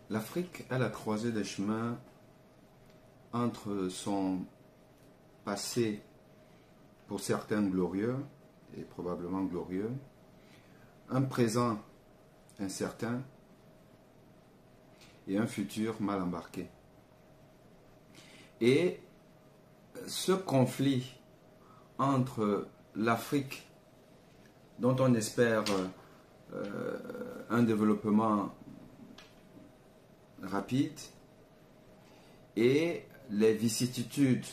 L'Afrique est à la croisée des chemins entre son passé, pour certains glorieux et probablement glorieux, un présent incertain et un futur mal embarqué. Et ce conflit entre l'Afrique, dont on espère un développement rapide, et les vicissitudes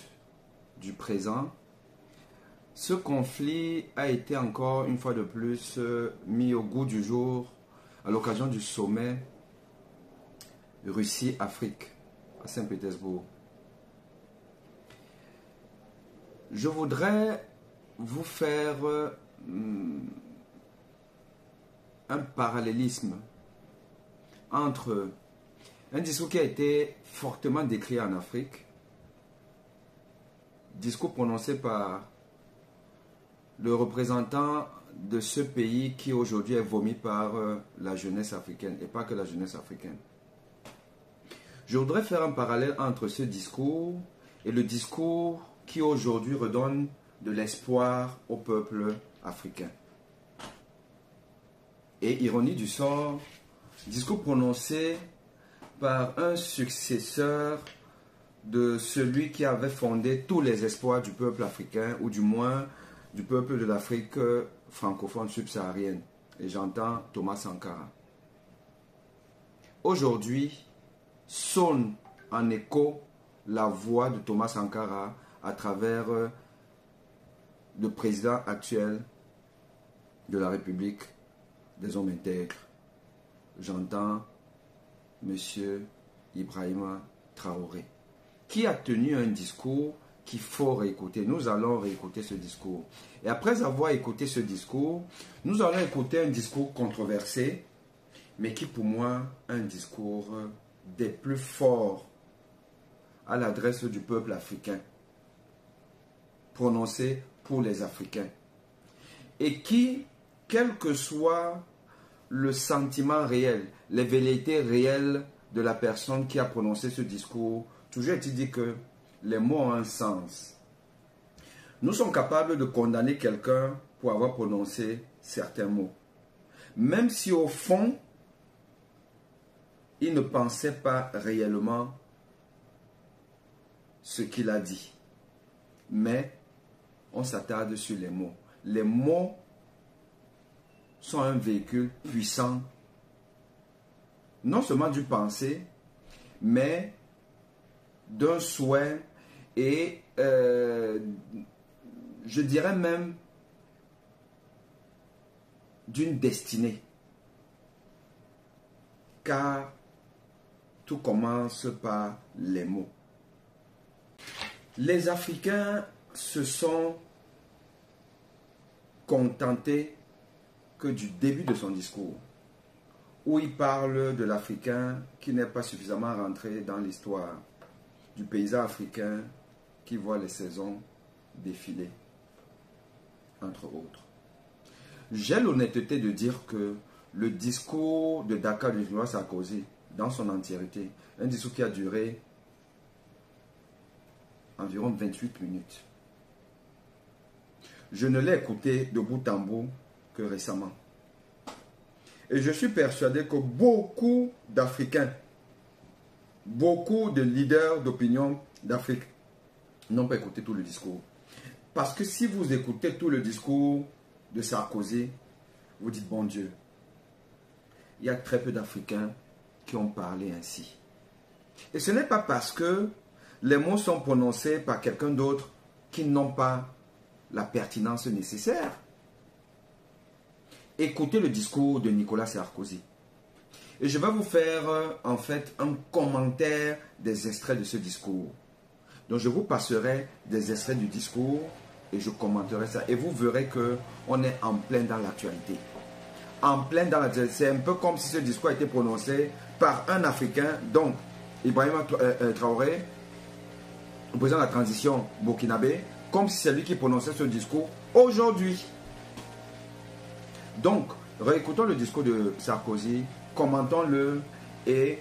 du présent, ce conflit a été encore une fois de plus mis au goût du jour à l'occasion du sommet Russie-Afrique à Saint-Pétersbourg. Je voudrais vous faire un parallélisme entre un discours qui a été fortement décrit en Afrique, discours prononcé par le représentant de ce pays qui aujourd'hui est vomi par la jeunesse africaine, et pas que la jeunesse africaine. Je voudrais faire un parallèle entre ce discours et le discours qui aujourd'hui redonne de l'espoir au peuple africain. Et ironie du sort, discours prononcé par un successeur de celui qui avait fondé tous les espoirs du peuple africain, ou du moins du peuple de l'Afrique francophone subsaharienne. Et j'entends Thomas Sankara. Aujourd'hui, sonne en écho la voix de Thomas Sankara à travers le président actuel de la République des hommes intègres. J'entends M. Ibrahima Traoré, qui a tenu un discours qu'il faut réécouter. Nous allons réécouter ce discours. Et après avoir écouté ce discours, nous allons écouter un discours controversé, mais qui pour moi est un discours des plus forts à l'adresse du peuple africain, prononcé pour les Africains. Et qui, quel que soit le sentiment réel, les velléités réelles de la personne qui a prononcé ce discours, toujours est-il dit que les mots ont un sens. Nous sommes capables de condamner quelqu'un pour avoir prononcé certains mots, même si au fond, il ne pensait pas réellement ce qu'il a dit. Mais on s'attarde sur les mots. Les mots sont un véhicule puissant, non seulement d'une pensée, mais d'un souhait et je dirais même d'une destinée. Car tout commence par les mots. Les Africains se sont contentés que du début de son discours, où il parle de l'Africain qui n'est pas suffisamment rentré dans l'histoire, du paysan africain qui voit les saisons défiler, entre autres. J'ai l'honnêteté de dire que le discours de Dakar de Nicolas Sarkozy, dans son entièreté, un discours qui a duré environ 28 minutes. Je ne l'ai écouté de bout en bout que récemment. Et je suis persuadé que beaucoup d'Africains, beaucoup de leaders d'opinion d'Afrique n'ont pas écouté tout le discours. Parce que si vous écoutez tout le discours de Sarkozy, vous dites, bon Dieu, il y a très peu d'Africains qui ont parlé ainsi. Et ce n'est pas parce que les mots sont prononcés par quelqu'un d'autre qui n'ont pas la pertinence nécessaire. Écoutez le discours de Nicolas Sarkozy. Et je vais vous faire en fait un commentaire des extraits de ce discours. Donc je vous passerai des extraits du discours et je commenterai ça. Et vous verrez qu'on est en plein dans l'actualité. En plein dans l'actualité. C'est un peu comme si ce discours a été prononcé par un Africain, donc Ibrahima Traoré, le président de la transition burkinabé, comme si c'est lui qui prononçait ce discours aujourd'hui. Donc, réécoutons le discours de Sarkozy, commentons-le et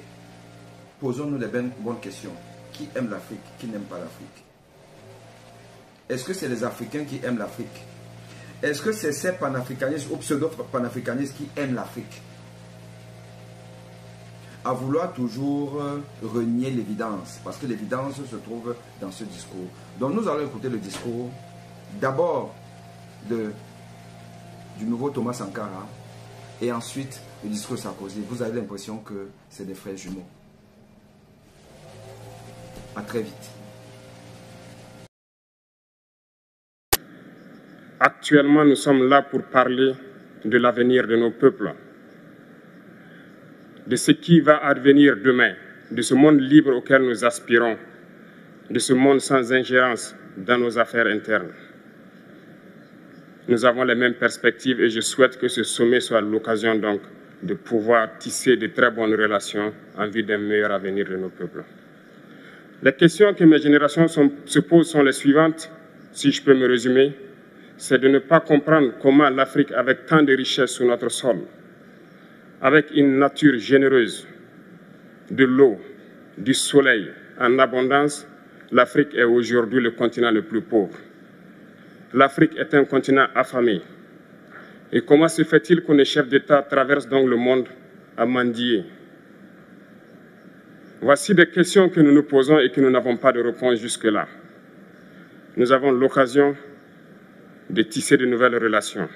posons-nous les bonnes questions. Qui aime l'Afrique? Qui n'aime pas l'Afrique? Est-ce que c'est les Africains qui aiment l'Afrique? Est-ce que c'est ces panafricanistes ou pseudo-panafricanistes qui aiment l'Afrique? À vouloir toujours renier l'évidence, parce que l'évidence se trouve dans ce discours. Donc nous allons écouter le discours d'abord du nouveau Thomas Sankara et ensuite le discours Sarkozy. Vous avez l'impression que c'est des frères jumeaux. À très vite. Actuellement, nous sommes là pour parler de l'avenir de nos peuples, de ce qui va advenir demain, de ce monde libre auquel nous aspirons, de ce monde sans ingérence dans nos affaires internes. Nous avons les mêmes perspectives et je souhaite que ce sommet soit l'occasion donc de pouvoir tisser de très bonnes relations en vue d'un meilleur avenir de nos peuples. Les questions que mes générations se posent sont les suivantes, si je peux me résumer. C'est de ne pas comprendre comment l'Afrique, avec tant de richesses sur notre sol, avec une nature généreuse, de l'eau, du soleil en abondance, l'Afrique est aujourd'hui le continent le plus pauvre. L'Afrique est un continent affamé. Et comment se fait-il que les chefs d'État traversent donc le monde à mendier? Voici des questions que nous nous posons et que nous n'avons pas de réponse jusque-là. Nous avons l'occasion de tisser de nouvelles relations.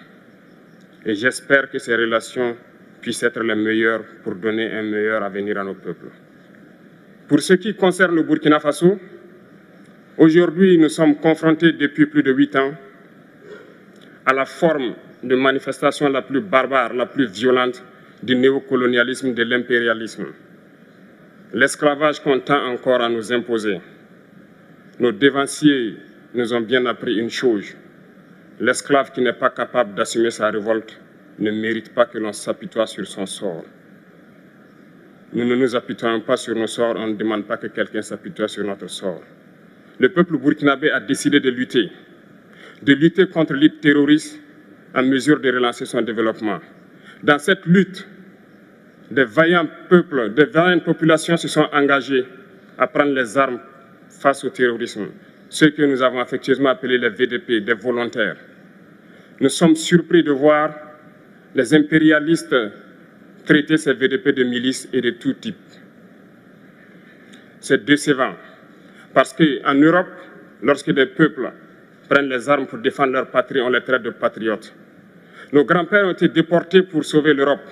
Et j'espère que ces relations puissent être les meilleures pour donner un meilleur avenir à nos peuples. Pour ce qui concerne le Burkina Faso, aujourd'hui nous sommes confrontés depuis plus de 8 ans à la forme de manifestation la plus barbare, la plus violente du néocolonialisme, de l'impérialisme. L'esclavage qu'on tend encore à nous imposer. Nos dévanciers nous ont bien appris une chose. L'esclave qui n'est pas capable d'assumer sa révolte ne mérite pas que l'on s'apitoie sur son sort. Nous ne nous apitoyons pas sur nos sorts, on ne demande pas que quelqu'un s'apitoie sur notre sort. Le peuple burkinabé a décidé de lutter contre l'île terroriste en mesure de relancer son développement. Dans cette lutte, des vaillants peuples, des vaillantes populations se sont engagées à prendre les armes face au terrorisme, ceux que nous avons affectueusement appelés les VDP, des volontaires. Nous sommes surpris de voir les impérialistes traiter ces VDP de milices et de tout type. C'est décevant, parce qu'en Europe, lorsque des peuples prennent les armes pour défendre leur patrie, on les traite de patriotes. Nos grands-pères ont été déportés pour sauver l'Europe.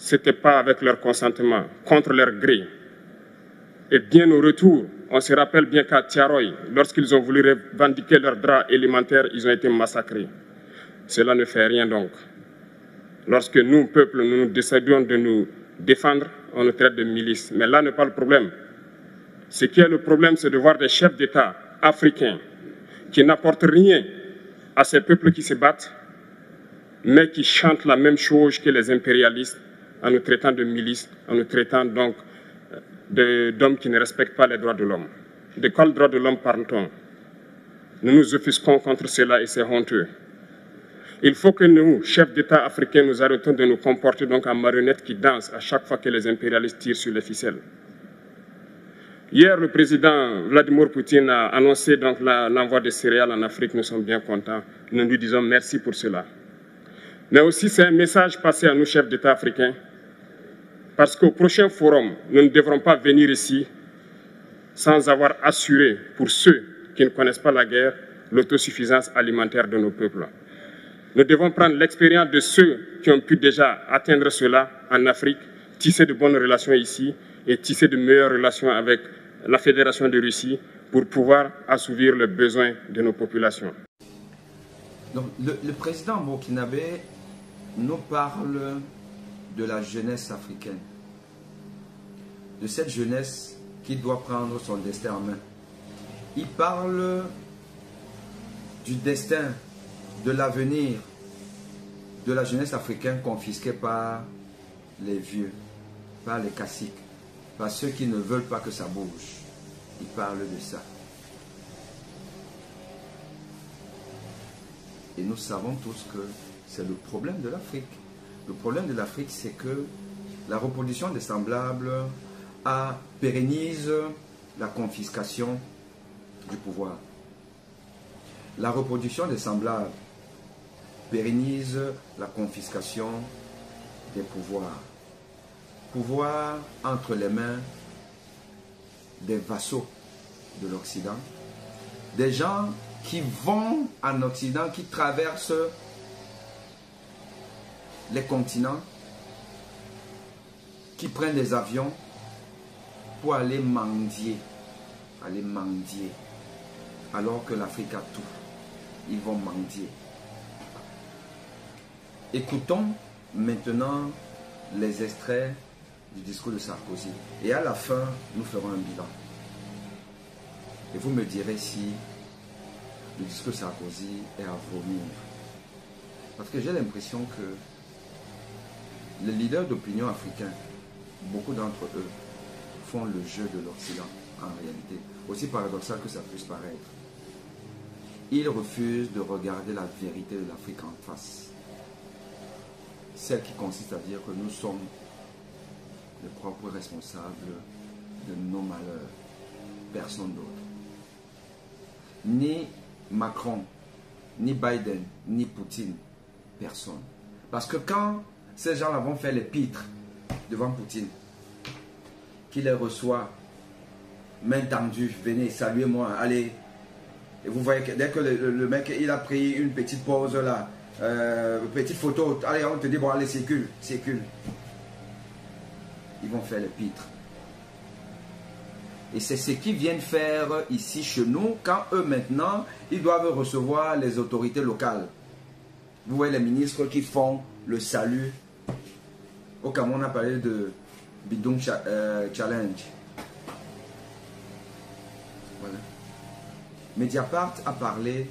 Ce n'était pas avec leur consentement, contre leur gré. Et bien au retour, on se rappelle bien qu'à Tiaroy, lorsqu'ils ont voulu revendiquer leurs droits élémentaires, ils ont été massacrés. Cela ne fait rien donc. Lorsque nous, peuple, nous décidons de nous défendre, on nous traite de milices. Mais là n'est pas le problème. Ce qui est le problème, c'est de voir des chefs d'État africains qui n'apportent rien à ces peuples qui se battent, mais qui chantent la même chose que les impérialistes en nous traitant de milices, en nous traitant donc d'hommes qui ne respectent pas les droits de l'homme. De quels droits de l'homme parle-t-on? Nous nous offusquons contre cela et c'est honteux. Il faut que nous, chefs d'État africains, nous arrêtons de nous comporter donc en marionnettes qui dansent à chaque fois que les impérialistes tirent sur les ficelles. Hier, le président Vladimir Poutine a annoncé donc l'envoi de céréales en Afrique. Nous sommes bien contents. Nous lui disons merci pour cela. Mais aussi, c'est un message passé à nous, chefs d'État africains, parce qu'au prochain forum, nous ne devrons pas venir ici sans avoir assuré, pour ceux qui ne connaissent pas la guerre, l'autosuffisance alimentaire de nos peuples. Nous devons prendre l'expérience de ceux qui ont pu déjà atteindre cela en Afrique, tisser de bonnes relations ici et tisser de meilleures relations avec la Fédération de Russie pour pouvoir assouvir les besoins de nos populations. Donc, le président burkinabé nous parle de la jeunesse africaine, de cette jeunesse qui doit prendre son destin en main. Il parle du destin, de l'avenir de la jeunesse africaine confisquée par les vieux, par les caciques, par ceux qui ne veulent pas que ça bouge. Il parle de ça. Et nous savons tous que c'est le problème de l'Afrique. Le problème de l'Afrique, c'est que La reproduction des semblables pérennise la confiscation du pouvoir. La reproduction des semblables pérennise la confiscation des pouvoirs. Pouvoir entre les mains des vassaux de l'Occident, des gens qui vont en Occident, qui traversent les continents, qui prennent des avions pour aller mendier, alors que l'Afrique a tout. Ils vont mendier. Écoutons maintenant les extraits du discours de Sarkozy. Et à la fin, nous ferons un bilan. Et vous me direz si le discours de Sarkozy est à vomir. Parce que j'ai l'impression que les leaders d'opinion africains, beaucoup d'entre eux, font le jeu de l'Occident en réalité. Aussi paradoxal que ça puisse paraître. Ils refusent de regarder la vérité de l'Afrique en face. Celle qui consiste à dire que nous sommes les propres responsables de nos malheurs. Personne d'autre. Ni Macron, ni Biden, ni Poutine. Personne. Parce que quand ces gens-là vont faire les pitres devant Poutine, qui les reçoit, main tendue, venez, saluez-moi, allez. Et vous voyez que dès que le mec, il a pris une petite pause là, petite photo, allez, on te dit, bon, allez, circule. Ils vont faire les pitres. Et c'est ce qu'ils viennent faire ici chez nous, quand eux maintenant, ils doivent recevoir les autorités locales. Vous voyez les ministres qui font le salut. Au Cameroun, on a parlé de Bidon Challenge. Voilà. Mediapart a parlé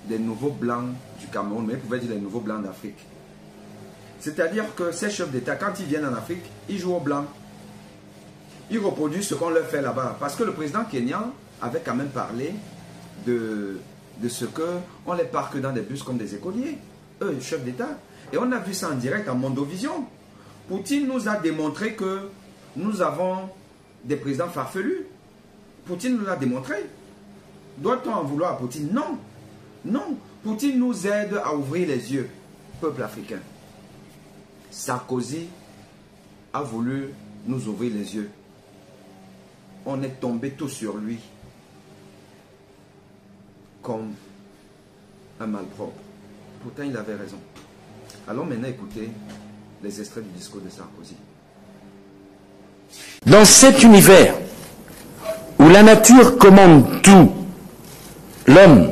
des nouveaux blancs du Cameroun, mais il pouvait dire les nouveaux blancs d'Afrique. C'est-à-dire que ces chefs d'État, quand ils viennent en Afrique, ils jouent aux blancs. Ils reproduisent ce qu'on leur fait là-bas. Parce que le président kenyan avait quand même parlé de ce qu'on les parque dans des bus comme des écoliers. Eux, chefs d'État. Et on a vu ça en direct en Mondovision. Poutine nous a démontré que nous avons des présidents farfelus. Poutine nous l'a démontré. Doit-on en vouloir à Poutine? Non. Non. Poutine nous aide à ouvrir les yeux, peuple africain. Sarkozy a voulu nous ouvrir les yeux. On est tombé tout sur lui comme un malpropre. Pourtant, il avait raison. Allons maintenant écouter les extraits du discours de Sarkozy. Dans cet univers où la nature commande tout, l'homme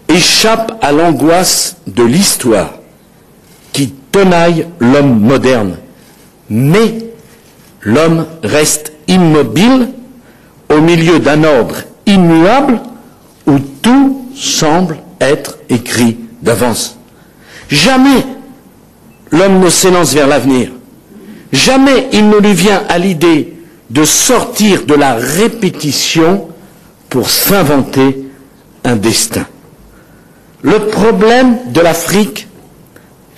échappe à l'angoisse de l'histoire qui tenaille l'homme moderne. Mais l'homme reste immobile au milieu d'un ordre immuable où tout semble être écrit d'avance. Jamais l'homme ne s'élance vers l'avenir. Jamais il ne lui vient à l'idée de sortir de la répétition pour s'inventer un destin. Le problème de l'Afrique,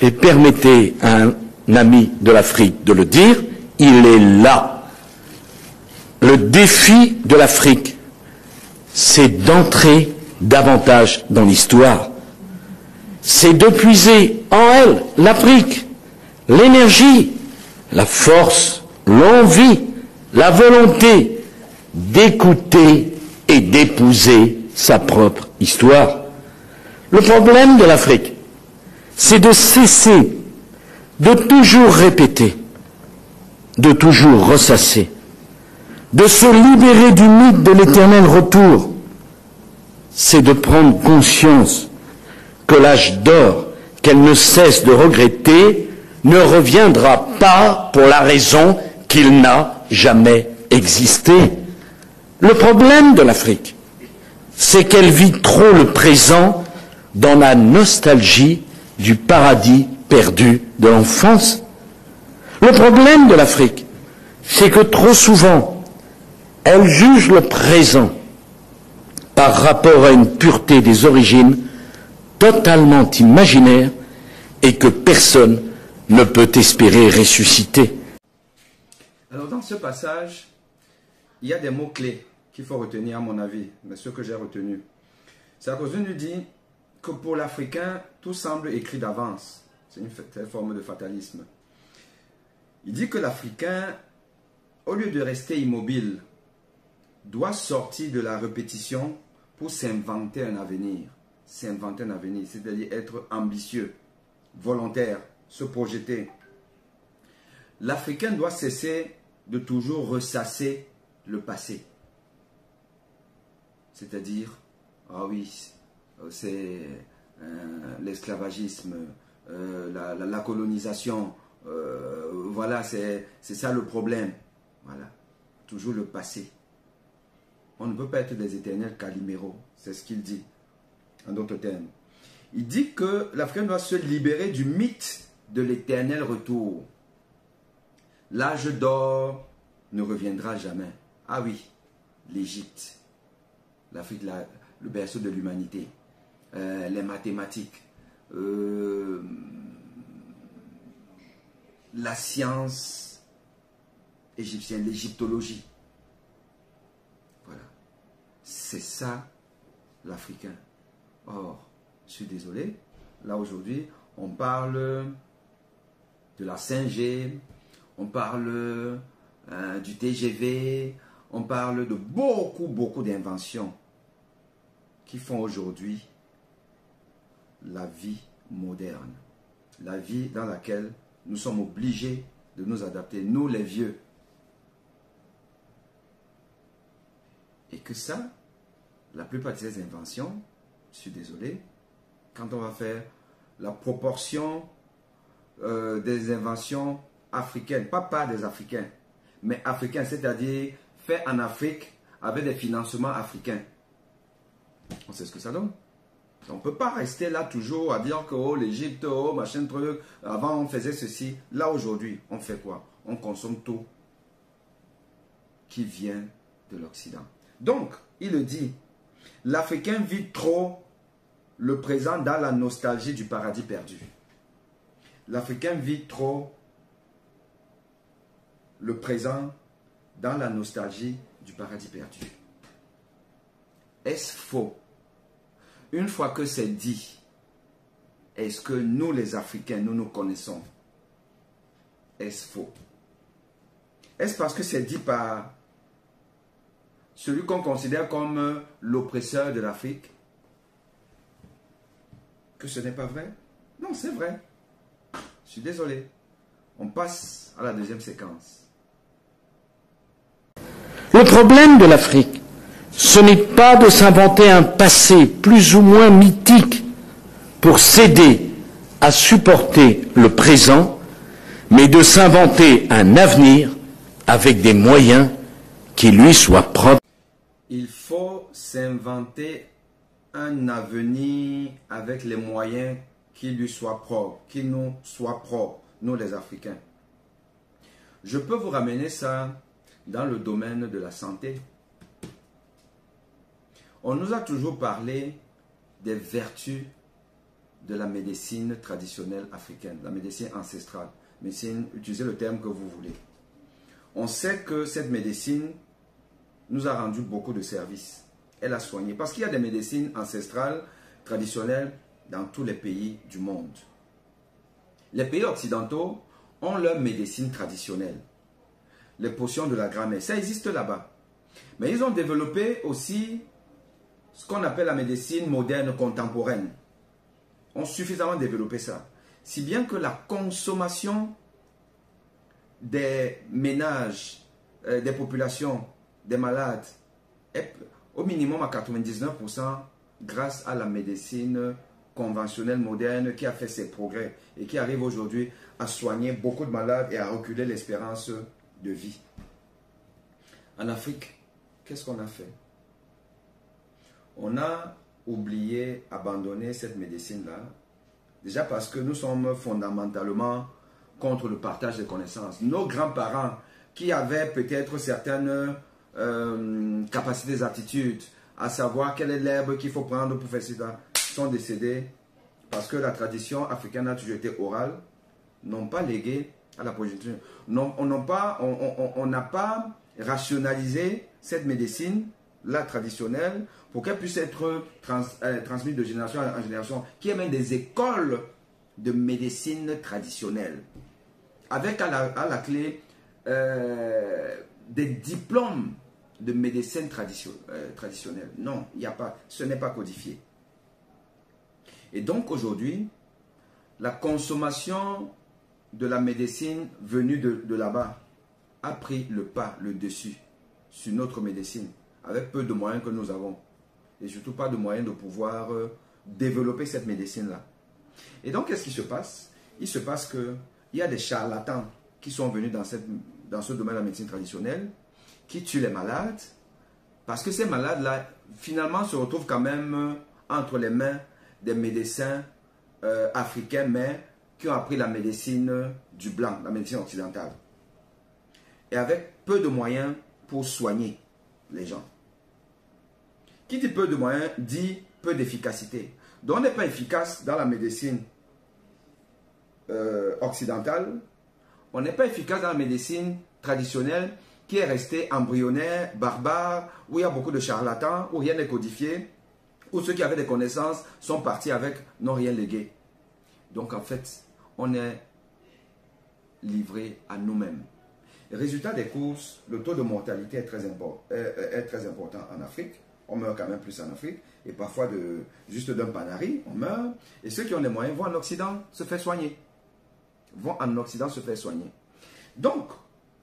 et permettez à un ami de l'Afrique de le dire, il est là. Le défi de l'Afrique, c'est d'entrer davantage dans l'histoire. C'est de puiser en elle, l'Afrique, l'énergie, la force, l'envie, la volonté d'écouter et d'épouser sa propre histoire. Le problème de l'Afrique, c'est de cesser de toujours répéter, de toujours ressasser, de se libérer du mythe de l'éternel retour. C'est de prendre conscience que l'âge d'or qu'elle ne cesse de regretter ne reviendra pas pour la raison qu'il n'a jamais existé. Le problème de l'Afrique, c'est qu'elle vit trop le présent dans la nostalgie du paradis perdu de l'enfance. Le problème de l'Afrique, c'est que trop souvent, elle juge le présent par rapport à une pureté des origines totalement imaginaire et que personne ne peut espérer ressusciter. Alors dans ce passage, il y a des mots-clés qu'il faut retenir à mon avis, mais ceux que j'ai retenus. Sarkozy nous dit que pour l'Africain, tout semble écrit d'avance. C'est une telle forme de fatalisme. Il dit que l'Africain, au lieu de rester immobile, doit sortir de la répétition pour s'inventer un avenir. S'inventer un avenir, c'est-à-dire être ambitieux, volontaire, se projeter. L'Africain doit cesser de toujours ressasser le passé. C'est-à-dire, ah oui, c'est l'esclavagisme, la colonisation, voilà, c'est ça le problème. Voilà, toujours le passé. On ne peut pas être des éternels caliméros, c'est ce qu'il dit, en d'autres termes. Il dit que l'Africain doit se libérer du mythe de l'éternel retour. L'âge d'or ne reviendra jamais. Ah oui, l'Égypte, l'Afrique, le berceau de l'humanité, les mathématiques, la science égyptienne, l'égyptologie. Voilà. C'est ça l'Africain. Or, je suis désolé, là aujourd'hui, on parle de la 5G, on parle du TGV, on parle de beaucoup d'inventions qui font aujourd'hui la vie moderne. La vie dans laquelle nous sommes obligés de nous adapter, nous les vieux. Et que ça, la plupart de ces inventions, je suis désolé, quand on va faire la proportion des inventions africaines, pas des Africains, mais africains, c'est-à-dire fait en Afrique avec des financements africains. On sait ce que ça donne. On ne peut pas rester là toujours à dire que oh, l'Égypte, oh, machin truc, avant on faisait ceci. Là aujourd'hui, on fait quoi? On consomme tout qui vient de l'Occident. Donc, il le dit, l'Africain vit trop le présent dans la nostalgie du paradis perdu. L'Africain vit trop le présent dans la nostalgie du paradis perdu. Est-ce faux? Une fois que c'est dit, est-ce que nous les Africains, nous nous connaissons? Est-ce faux? Est-ce parce que c'est dit par celui qu'on considère comme l'oppresseur de l'Afrique que ce n'est pas vrai? Non, c'est vrai. Je suis désolé. On passe à la deuxième séquence. Le problème de l'Afrique, ce n'est pas de s'inventer un passé plus ou moins mythique pour s'aider à supporter le présent, mais de s'inventer un avenir avec des moyens qui lui soient propres. Il faut s'inventer un avenir avec les moyens qui lui soient propres, qui nous soient propres, nous les Africains. Je peux vous ramener ça dans le domaine de la santé. On nous a toujours parlé des vertus de la médecine traditionnelle africaine, la médecine ancestrale. Médecine, utilisez le terme que vous voulez. On sait que cette médecine nous a rendu beaucoup de services. Elle a soigné. Parce qu'il y a des médecines ancestrales, traditionnelles, dans tous les pays du monde. Les pays occidentaux ont leur médecine traditionnelle. Les potions de la grand-mère, ça existe là-bas. Mais ils ont développé aussi ce qu'on appelle la médecine moderne contemporaine. On a suffisamment développé ça. Si bien que la consommation des ménages, des populations, des malades, est au minimum à 99% grâce à la médecine conventionnelle moderne qui a fait ses progrès et qui arrive aujourd'hui à soigner beaucoup de malades et à reculer l'espérance de vie. En Afrique, qu'est-ce qu'on a fait? On a oublié, abandonné cette médecine-là, déjà parce que nous sommes fondamentalement contre le partage des connaissances. Nos grands-parents qui avaient peut-être certaines capacités, aptitudes, à savoir quelle est l'herbe qu'il faut prendre pour faire ça, sont décédés parce que la tradition africaine a toujours été orale, n'ont pas légué à la progéniture. Non, on n'a pas rationalisé cette médecine-là traditionnelle pour qu'elle puisse être transmise de génération en génération, qui est même des écoles de médecine traditionnelle, avec à la clé des diplômes de médecine traditionnelle. Non, il n'y a pas, ce n'est pas codifié. Et donc aujourd'hui, la consommation de la médecine venue de là-bas a pris le pas, le dessus sur notre médecine, avec peu de moyens que nous avons. Et surtout pas de moyens de pouvoir développer cette médecine-là. Et donc, qu'est-ce qui se passe? Il se passe qu'il y a des charlatans qui sont venus dans ce domaine de la médecine traditionnelle, qui tuent les malades, parce que ces malades-là, finalement, se retrouvent quand même entre les mains des médecins africains, mais qui ont appris la médecine du blanc, la médecine occidentale. Et avec peu de moyens pour soigner les gens. Qui dit peu de moyens, dit peu d'efficacité. Donc on n'est pas efficace dans la médecine occidentale, on n'est pas efficace dans la médecine traditionnelle qui est restée embryonnaire, barbare, où il y a beaucoup de charlatans, où rien n'est codifié, où ceux qui avaient des connaissances sont partis avec n'ont rien légué. Donc en fait, on est livré à nous-mêmes. Résultat des courses, le taux de mortalité est très important en Afrique. On meurt quand même plus en Afrique. Et parfois, juste d'un panari, on meurt. Et ceux qui ont les moyens vont en Occident se faire soigner. Donc,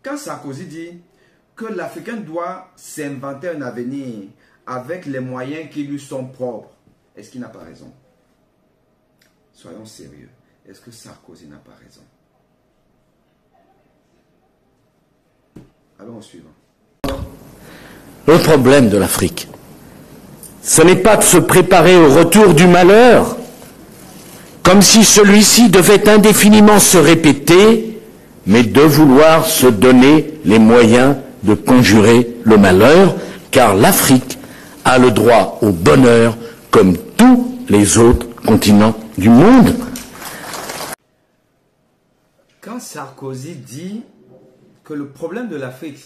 quand Sarkozy dit que l'Africain doit s'inventer un avenir avec les moyens qui lui sont propres, est-ce qu'il n'a pas raison? Soyons sérieux. Est-ce que Sarkozy n'a pas raison? Allons au suivant. Le problème de l'Afrique, ce n'est pas de se préparer au retour du malheur, comme si celui-ci devait indéfiniment se répéter, mais de vouloir se donner les moyens de conjurer le malheur, car l'Afrique a le droit au bonheur comme tous les autres continents du monde. Quand Sarkozy dit que le problème de l'Afrique,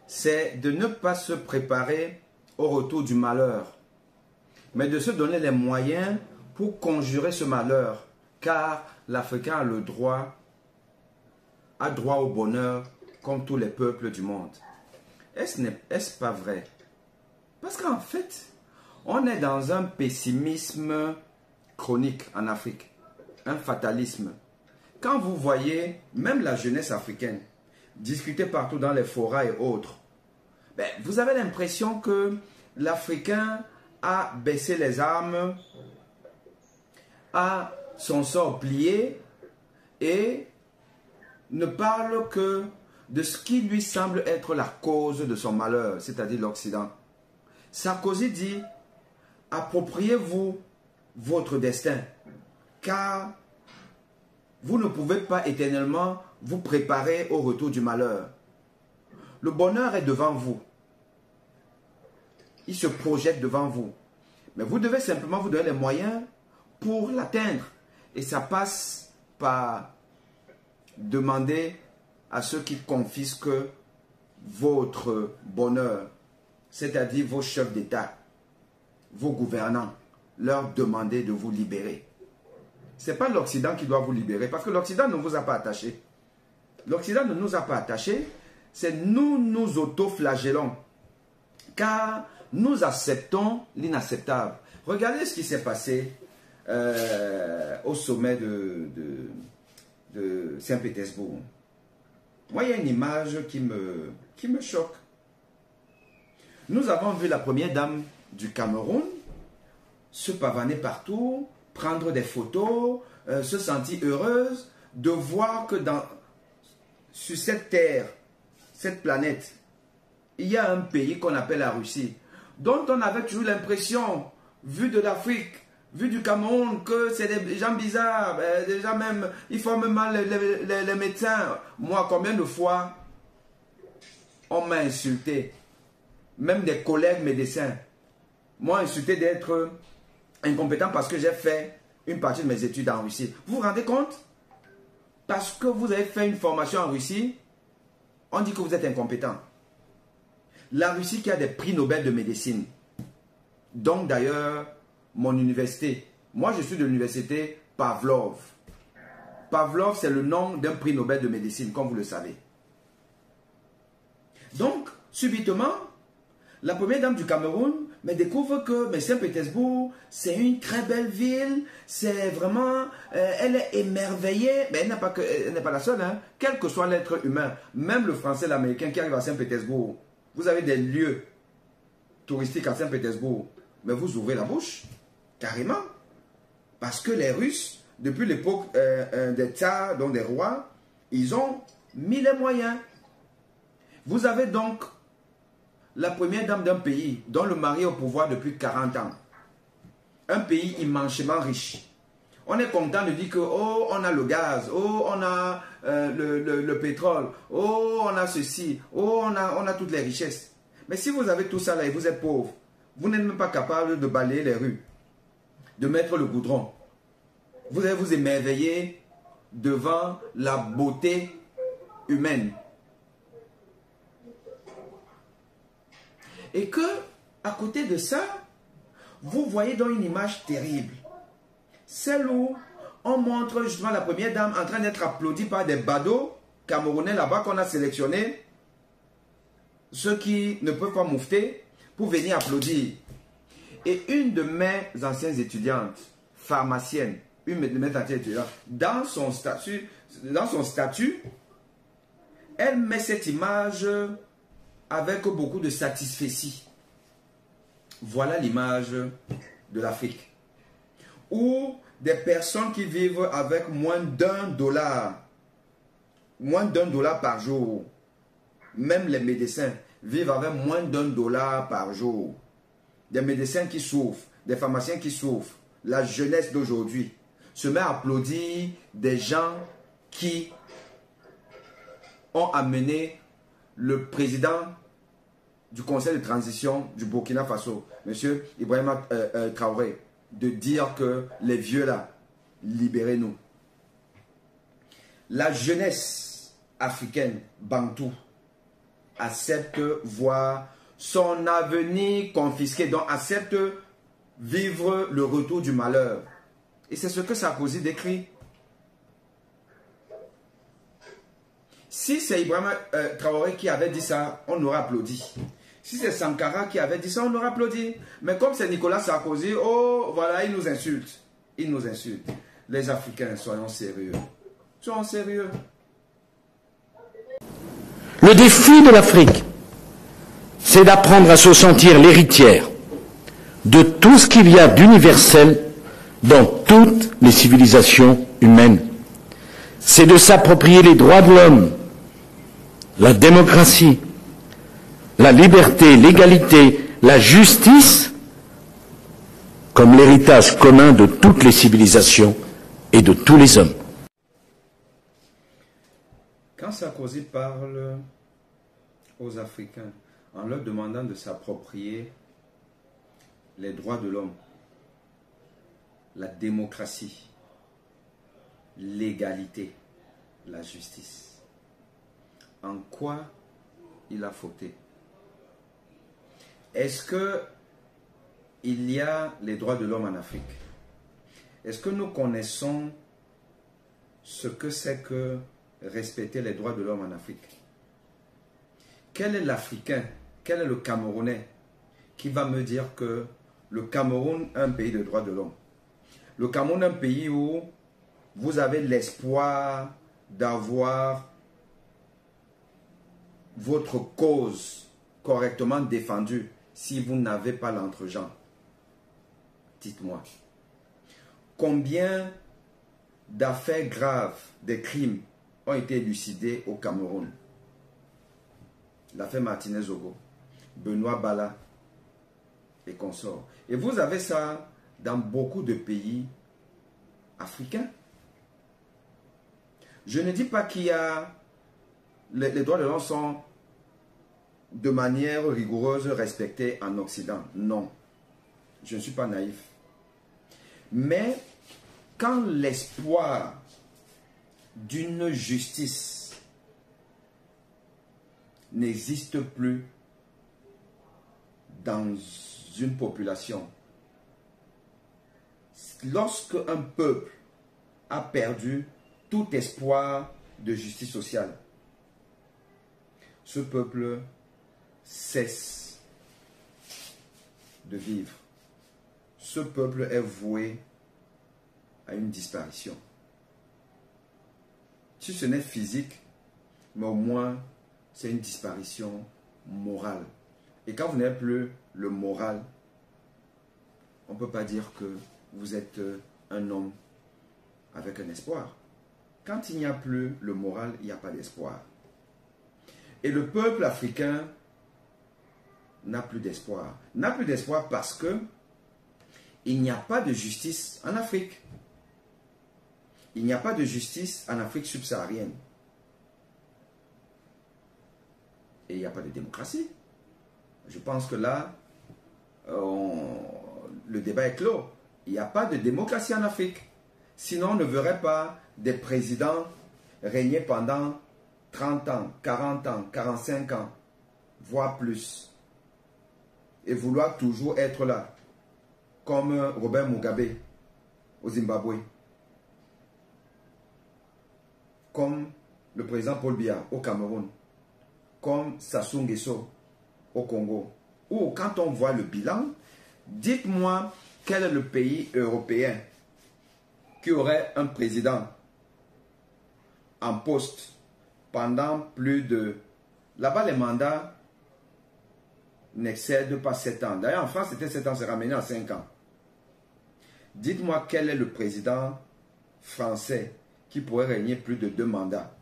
c'est de ne pas se préparer au retour du malheur, mais de se donner les moyens pour conjurer ce malheur, car l'Africain a le droit, au bonheur comme tous les peuples du monde. Est-ce pas vrai? Parce qu'en fait, on est dans un pessimisme chronique en Afrique, un fatalisme. Quand vous voyez même la jeunesse africaine discuter partout dans les forats et autres, vous avez l'impression que l'Africain a baissé les armes, a son sort plié et ne parle que de ce qui lui semble être la cause de son malheur, c'est-à-dire l'Occident. Sarkozy dit, appropriez-vous votre destin, car vous ne pouvez pas éternellement vous préparer au retour du malheur. Le bonheur est devant vous. Il se projette devant vous. Mais vous devez simplement vous donner les moyens pour l'atteindre. Et ça passe par demander à ceux qui confisquent votre bonheur, c'est-à-dire vos chefs d'État, vos gouvernants, leur demander de vous libérer. Ce n'est pas l'Occident qui doit vous libérer, parce que l'Occident ne vous a pas attaché. L'Occident ne nous a pas attachés, c'est nous auto-flagellons, car nous acceptons l'inacceptable. Regardez ce qui s'est passé au sommet de Saint-Pétersbourg. Moi, il y a une image qui me choque. Nous avons vu la première dame du Cameroun se pavaner partout, prendre des photos, se sentir heureuse de voir que sur cette terre, cette planète, il y a un pays qu'on appelle la Russie, dont on avait toujours l'impression, vu de l'Afrique, vu du Cameroun, que c'est des gens bizarres, des gens même, ils forment mal les médecins. Moi, combien de fois on m'a insulté, même des collègues médecins m'ont insulté d'être incompétent parce que j'ai fait une partie de mes études en Russie. Vous vous rendez compte? parce que vous avez fait une formation en Russie, on dit que vous êtes incompétent. La Russie qui a des prix Nobel de médecine. Donc d'ailleurs, mon université, moi je suis de l'université Pavlov. Pavlov, c'est le nom d'un prix Nobel de médecine, comme vous le savez. Donc, subitement, la première dame du Cameroun me découvre que Saint-Pétersbourg, c'est une très belle ville, c'est vraiment, elle est émerveillée, mais elle n'est pas la seule, hein, quel que soit l'être humain, même le français, l'américain qui arrive à Saint-Pétersbourg, vous avez des lieux touristiques à Saint-Pétersbourg, mais vous ouvrez la bouche, carrément, parce que les Russes, depuis l'époque des tsars, donc des rois, ils ont mis les moyens. Vous avez donc la première dame d'un pays dont le mari est au pouvoir depuis 40 ans. Un pays immensément riche. On est content de dire que, oh, on a le gaz, oh, on a le pétrole, oh, on a ceci, oh, on a toutes les richesses. Mais si vous avez tout ça là et vous êtes pauvre, vous n'êtes même pas capable de balayer les rues, de mettre le goudron. Vous allez vous émerveiller devant la beauté humaine. Et que, à côté de ça, vous voyez dans une image terrible. Celle où on montre justement la première dame en train d'être applaudie par des badauds camerounais là-bas qu'on a sélectionnés, ceux qui ne peuvent pas moufter, pour venir applaudir. Et une de mes anciennes étudiantes, pharmacienne, une de mes anciennes étudiantes, dans son statut, elle met cette image avec beaucoup de satisfaction. Voilà l'image de l'Afrique. Où des personnes qui vivent avec moins d'$1, moins d'$1 par jour, même les médecins vivent avec moins d'$1 par jour. Des médecins qui souffrent, des pharmaciens qui souffrent, la jeunesse d'aujourd'hui se met à applaudir des gens qui ont amené le président du conseil de transition du Burkina Faso, M. Ibrahima Traoré, de dire que les vieux là, libérez-nous. La jeunesse africaine, bantou, accepte voir son avenir confisqué, donc accepte vivre le retour du malheur. Et c'est ce que Sarkozy décrit. Si c'est Ibrahima Traoré qui avait dit ça, on aurait applaudi. Si c'est Sankara qui avait dit ça, on aurait applaudi. Mais comme c'est Nicolas Sarkozy, oh voilà, il nous insulte. Il nous insulte. Les Africains, soyons sérieux. Soyons sérieux. Le défi de l'Afrique, c'est d'apprendre à se sentir l'héritière de tout ce qu'il y a d'universel dans toutes les civilisations humaines. C'est de s'approprier les droits de l'homme, la démocratie, la liberté, l'égalité, la justice, comme l'héritage commun de toutes les civilisations et de tous les hommes. Quand Sarkozy parle aux Africains en leur demandant de s'approprier les droits de l'homme, la démocratie, l'égalité, la justice, en quoi il a fauté? Est-ce qu'il y a les droits de l'homme en Afrique? Est-ce que nous connaissons ce que c'est que respecter les droits de l'homme en Afrique? Quel est l'Africain, quel est le Camerounais qui va me dire que le Cameroun est un pays de droits de l'homme? Le Cameroun est un pays où vous avez l'espoir d'avoir votre cause correctement défendue si vous n'avez pas l'entre-gens. Dites-moi, combien d'affaires graves, des crimes ont été élucidés au Cameroun? L'affaire Martinez-Zogo, Benoît Bala et consorts. Et vous avez ça dans beaucoup de pays africains. Je ne dis pas qu'il y a... Les droits de l'homme sont de manière rigoureuse respectés en Occident. Non, je ne suis pas naïf. Mais quand l'espoir d'une justice n'existe plus dans une population, lorsque un peuple a perdu tout espoir de justice sociale, ce peuple cesse de vivre. Ce peuple est voué à une disparition. Si ce n'est physique, mais au moins c'est une disparition morale. Et quand vous n'avez plus le moral, on ne peut pas dire que vous êtes un homme avec un espoir. Quand il n'y a plus le moral, il n'y a pas d'espoir. Et le peuple africain n'a plus d'espoir. N'a plus d'espoir parce que il n'y a pas de justice en Afrique. Il n'y a pas de justice en Afrique subsaharienne. Et il n'y a pas de démocratie. Je pense que là, le débat est clos. Il n'y a pas de démocratie en Afrique. Sinon, on ne verrait pas des présidents régner pendant 30 ans, 40 ans, 45 ans, voire plus. Et vouloir toujours être là. Comme Robert Mugabe au Zimbabwe. Comme le président Paul Biya au Cameroun. Comme Sassou Nguesso au Congo. Ou quand on voit le bilan, dites-moi quel est le pays européen qui aurait un président en poste pendant plus de... Là-bas, les mandats n'excèdent pas 7 ans. D'ailleurs, en France, c'était 7 ans, c'est ramené à 5 ans. Dites-moi quel est le président français qui pourrait régner plus de 2 mandats.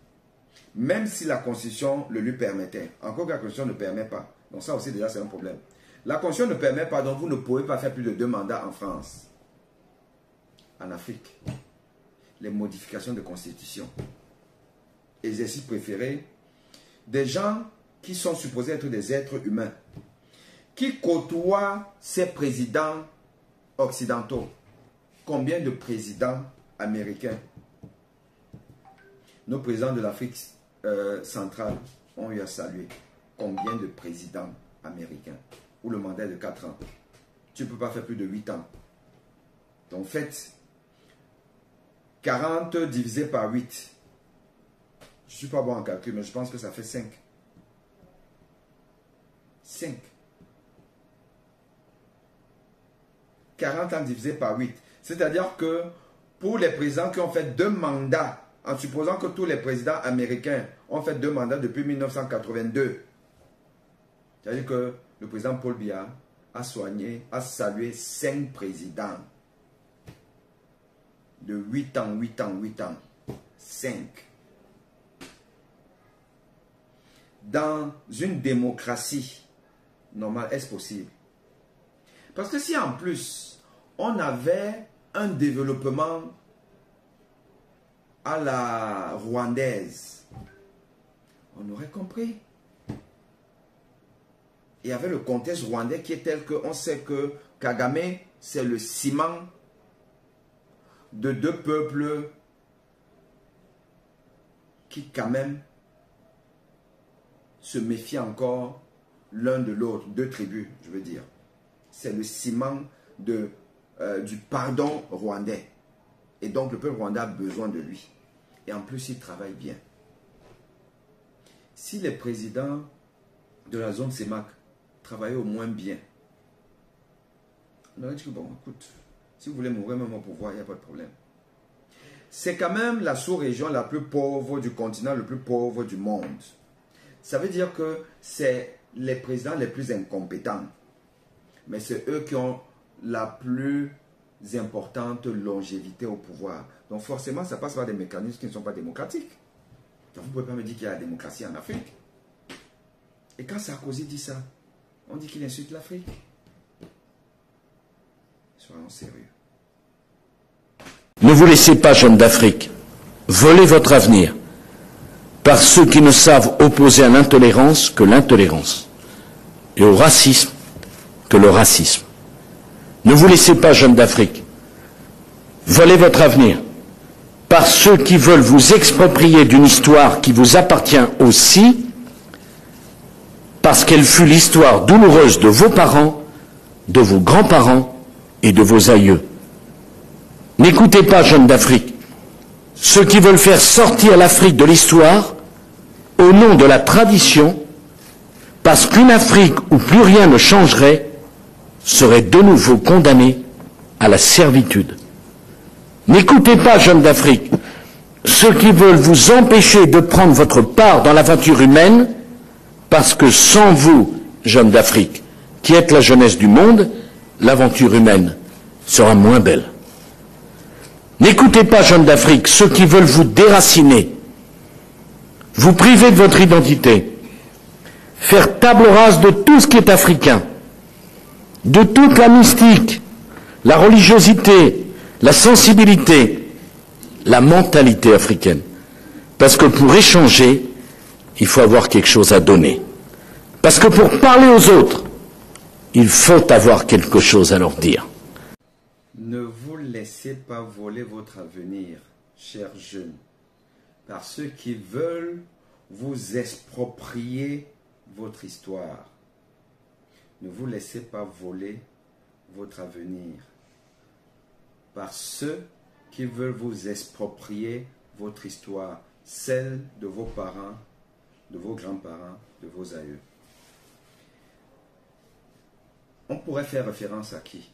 Même si la Constitution le lui permettait. Encore que la Constitution ne permet pas. Donc ça aussi, déjà, c'est un problème. La Constitution ne permet pas, donc vous ne pouvez pas faire plus de 2 mandats en France. En Afrique, les modifications de Constitution. Exercice préféré des gens qui sont supposés être des êtres humains, qui côtoient ces présidents occidentaux. Combien de présidents américains? Nos présidents de l'Afrique centrale ont eu à saluer. Combien de présidents américains où le mandat est de 4 ans? Tu ne peux pas faire plus de 8 ans. Donc faites 40 divisé par 8. Je ne suis pas bon en calcul, mais je pense que ça fait 5. 5. 40 ans divisé par 8. C'est-à-dire que pour les présidents qui ont fait 2 mandats, en supposant que tous les présidents américains ont fait 2 mandats depuis 1982, c'est-à-dire que le président Paul Biya a salué 5 présidents de 8 ans, 8 ans, 8 ans. 5. Dans une démocratie normale, est-ce possible? Parce que si en plus, on avait un développement à la rwandaise, on aurait compris. Il y avait le contexte rwandais qui est tel qu'on sait que Kagame, c'est le ciment de 2 peuples qui quand même se méfient encore l'un de l'autre, 2 tribus, je veux dire. C'est le ciment du pardon rwandais. Et donc le peuple rwandais a besoin de lui. Et en plus, il travaille bien. Si les présidents de la zone CEMAC travaillaient au moins bien, on aurait dit que bon, écoute, si vous voulez mourir même au pouvoir, il n'y a pas de problème. C'est quand même la sous-région la plus pauvre du continent, le plus pauvre du monde. Ça veut dire que c'est les présidents les plus incompétents. Mais c'est eux qui ont la plus importante longévité au pouvoir. Donc forcément, ça passe par des mécanismes qui ne sont pas démocratiques. Donc vous ne pouvez pas me dire qu'il y a la démocratie en Afrique. Et quand Sarkozy dit ça, on dit qu'il insulte l'Afrique. Soyons sérieux. Ne vous laissez pas, jeunes d'Afrique, voler votre avenir par ceux qui ne savent opposer à l'intolérance que l'intolérance et au racisme que le racisme. Ne vous laissez pas, jeunes d'Afrique, voler votre avenir par ceux qui veulent vous exproprier d'une histoire qui vous appartient aussi, parce qu'elle fut l'histoire douloureuse de vos parents, de vos grands-parents et de vos aïeux. N'écoutez pas, jeunes d'Afrique, ceux qui veulent faire sortir l'Afrique de l'histoire au nom de la tradition, parce qu'une Afrique où plus rien ne changerait serait de nouveau condamnée à la servitude. N'écoutez pas, jeunes d'Afrique, ceux qui veulent vous empêcher de prendre votre part dans l'aventure humaine, parce que sans vous, jeunes d'Afrique, qui êtes la jeunesse du monde, l'aventure humaine sera moins belle. N'écoutez pas, jeunes d'Afrique, ceux qui veulent vous déraciner, vous priver de votre identité, faire table rase de tout ce qui est africain, de toute la mystique, la religiosité, la sensibilité, la mentalité africaine. Parce que pour échanger, il faut avoir quelque chose à donner. Parce que pour parler aux autres, il faut avoir quelque chose à leur dire. Ne vous laissez pas voler votre avenir, chers jeunes, par ceux qui veulent vous exproprier votre histoire. Ne vous laissez pas voler votre avenir par ceux qui veulent vous exproprier votre histoire, celle de vos parents, de vos grands-parents, de vos aïeux. On pourrait faire référence à qui?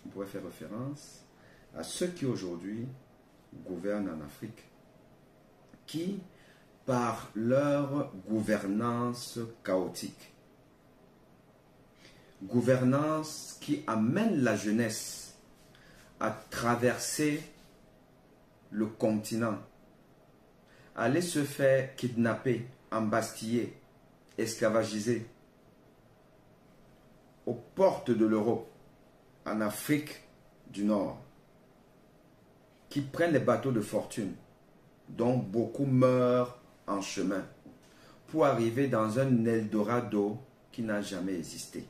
On pourrait faire référence à ceux qui aujourd'hui gouvernent en Afrique, qui, par leur gouvernance chaotique, gouvernance qui amène la jeunesse à traverser le continent, à aller se faire kidnapper, embastiller, esclavagiser aux portes de l'Europe, en Afrique du Nord, qui prennent les bateaux de fortune, dont beaucoup meurent en chemin, pour arriver dans un Eldorado qui n'a jamais existé.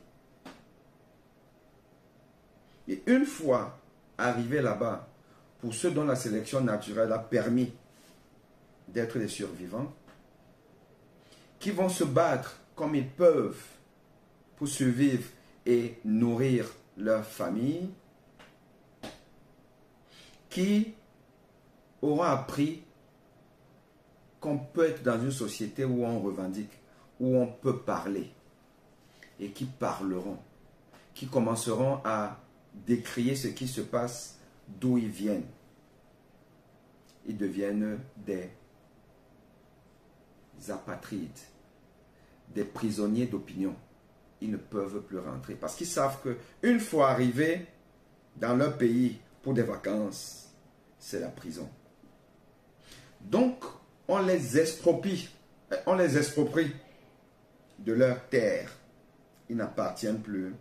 Et une fois arrivés là-bas, pour ceux dont la sélection naturelle a permis d'être des survivants, qui vont se battre comme ils peuvent pour survivre et nourrir leur famille, qui auront appris qu'on peut être dans une société où on revendique, où on peut parler, et qui parleront, qui commenceront à décrier ce qui se passe, d'où ils viennent. Ils deviennent des apatrides, des prisonniers d'opinion. Ils ne peuvent plus rentrer parce qu'ils savent qu'une fois arrivés dans leur pays pour des vacances, c'est la prison. Donc, on les exproprie de leur terre. Ils n'appartiennent plus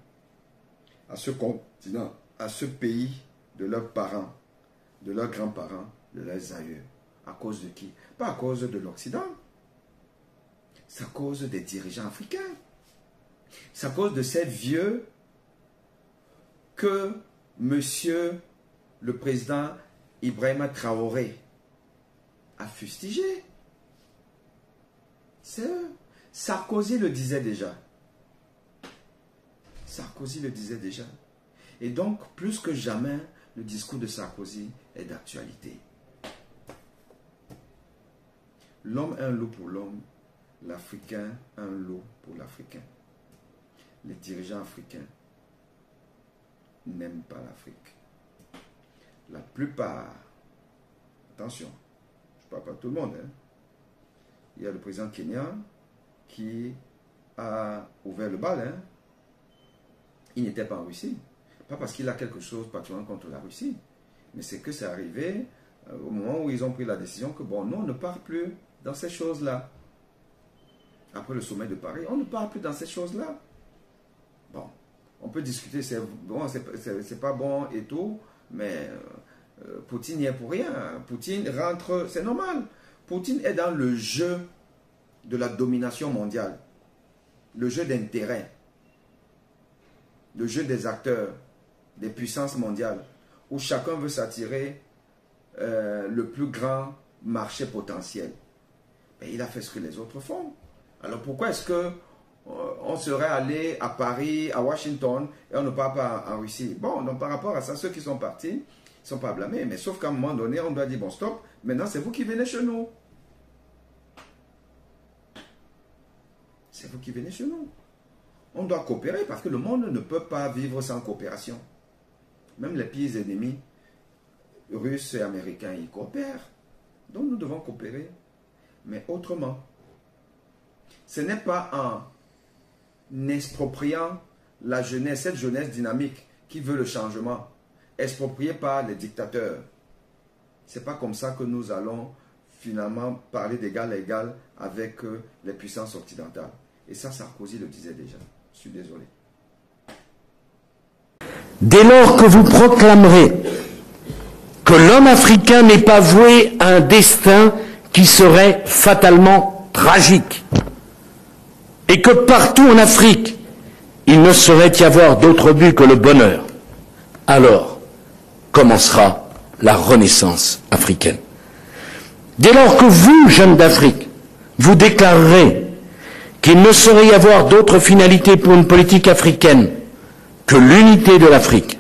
à ce continent, à ce pays de leurs parents, de leurs grands-parents, de leurs aïeux. À cause de qui? Pas à cause de l'Occident. C'est à cause des dirigeants africains. C'est à cause de ces vieux que monsieur le président Ibrahima Traoré a fustigé. C'est eux. Sarkozy le disait déjà. Sarkozy le disait déjà. Et donc, plus que jamais, le discours de Sarkozy est d'actualité. L'homme un loup pour l'homme, l'Africain un loup pour l'Africain. Les dirigeants africains n'aiment pas l'Afrique. La plupart, attention, je ne parle pas de tout le monde, hein. Il y a le président kenyan qui a ouvert le bal, hein. Il n'était pas en Russie. Pas parce qu'il a quelque chose particulièrement contre la Russie, mais c'est que c'est arrivé au moment où ils ont pris la décision que bon, non, on ne part plus dans ces choses-là. Après le sommet de Paris, on ne part plus dans ces choses-là. Bon, on peut discuter, c'est bon, c'est pas bon et tout, mais Poutine n'y est pour rien. Poutine rentre, c'est normal. Poutine est dans le jeu de la domination mondiale, le jeu d'intérêt, le jeu des acteurs, des puissances mondiales, où chacun veut s'attirer le plus grand marché potentiel. Mais il a fait ce que les autres font. Alors pourquoi est-ce que on serait allé à Paris, à Washington, et on ne part pas en Russie? Bon, donc par rapport à ça, ceux qui sont partis, ils ne sont pas blâmés. Mais sauf qu'à un moment donné, on doit dire, bon stop, maintenant c'est vous qui venez chez nous. C'est vous qui venez chez nous. On doit coopérer parce que le monde ne peut pas vivre sans coopération. Même les pires ennemis, Russes et Américains, ils coopèrent. Donc nous devons coopérer, mais autrement. Ce n'est pas en expropriant la jeunesse, cette jeunesse dynamique qui veut le changement, expropriée par les dictateurs. Ce n'est pas comme ça que nous allons finalement parler d'égal à égal avec les puissances occidentales. Et ça, Sarkozy le disait déjà. Je suis désolé. Dès lors que vous proclamerez que l'homme africain n'est pas voué à un destin qui serait fatalement tragique, et que partout en Afrique, il ne saurait y avoir d'autre but que le bonheur, alors commencera la renaissance africaine. Dès lors que vous, jeunes d'Afrique, vous déclarerez qu'il ne saurait y avoir d'autre finalité pour une politique africaine que l'unité de l'Afrique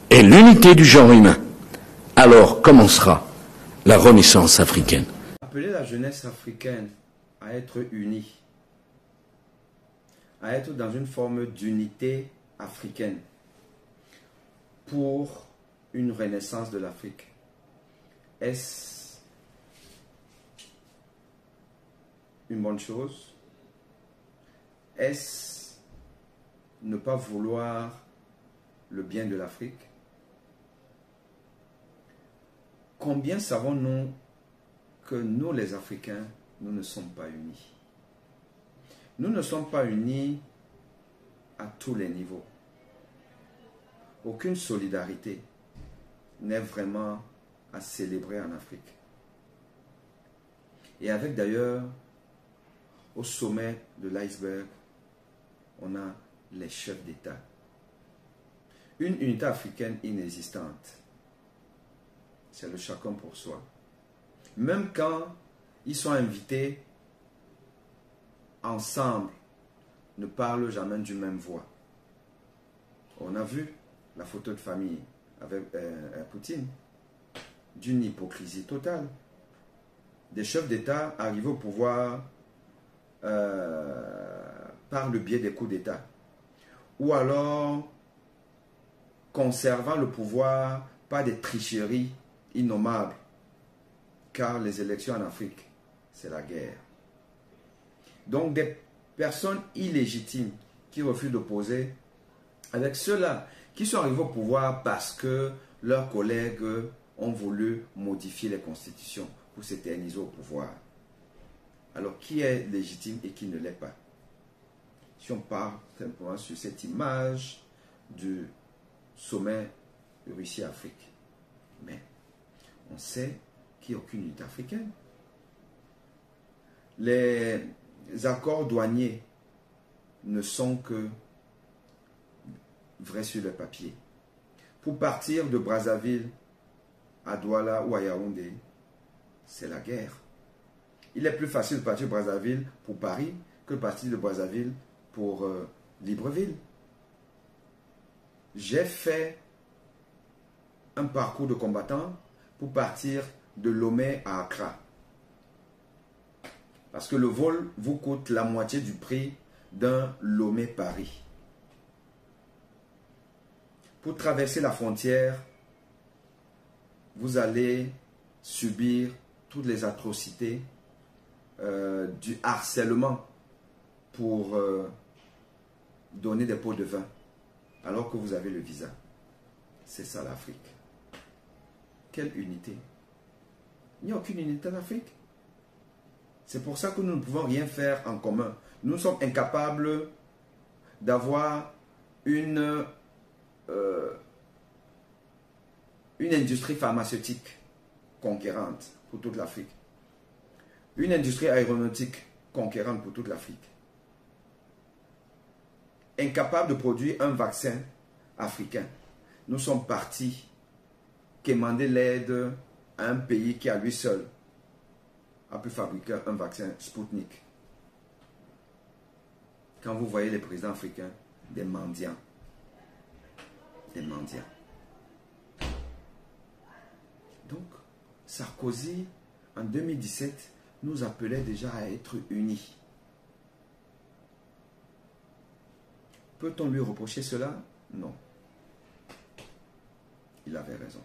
et l'unité du genre humain, alors commencera la renaissance africaine. Appeler la jeunesse africaine à être unie, à être dans une forme d'unité africaine pour une renaissance de l'Afrique, est-ce une bonne chose? Est-ce ne pas vouloir le bien de l'Afrique? Combien savons-nous que nous, les Africains, nous ne sommes pas unis? Nous ne sommes pas unis à tous les niveaux. Aucune solidarité n'est vraiment à célébrer en Afrique. Et avec d'ailleurs, au sommet de l'iceberg, on a les chefs d'État. Une unité africaine inexistante. C'est le chacun pour soi. Même quand ils sont invités, ensemble, ne parlent jamais d'une même voix. On a vu la photo de famille avec Poutine, d'une hypocrisie totale. Des chefs d'État arrivés au pouvoir par le biais des coups d'État, ou alors conservant le pouvoir par des tricheries innommables, car les élections en Afrique, c'est la guerre. Donc des personnes illégitimes qui refusent d'opposer avec ceux-là qui sont arrivés au pouvoir parce que leurs collègues ont voulu modifier les constitutions pour s'éterniser au pouvoir. Alors qui est légitime et qui ne l'est pas? Si on part simplement sur cette image du sommet Russie-Afrique, mais on sait qu'il n'y a aucune unité africaine. Les accords douaniers ne sont que vrais sur le papier. Pour partir de Brazzaville à Douala ou à Yaoundé, c'est la guerre. Il est plus facile de partir de Brazzaville pour Paris que de partir de Brazzaville pour Libreville. J'ai fait un parcours de combattant pour partir de Lomé à Accra. Parce que le vol vous coûte la moitié du prix d'un Lomé-Paris. Pour traverser la frontière, vous allez subir toutes les atrocités du harcèlement pour donner des pots de vin, alors que vous avez le visa. C'est ça l'Afrique. Quelle unité? Il n'y a aucune unité en Afrique. C'est pour ça que nous ne pouvons rien faire en commun. Nous sommes incapables d'avoir une industrie pharmaceutique conquérante pour toute l'Afrique. Une industrie aéronautique conquérante pour toute l'Afrique. Incapable de produire un vaccin africain. Nous sommes partis quémander l'aide un pays qui à lui seul a pu fabriquer un vaccin Sputnik. Quand vous voyez les présidents africains, des mendiants. Des mendiants. Donc, Sarkozy, en 2017, nous appelait déjà à être unis. Peut-on lui reprocher cela? Non. Il avait raison.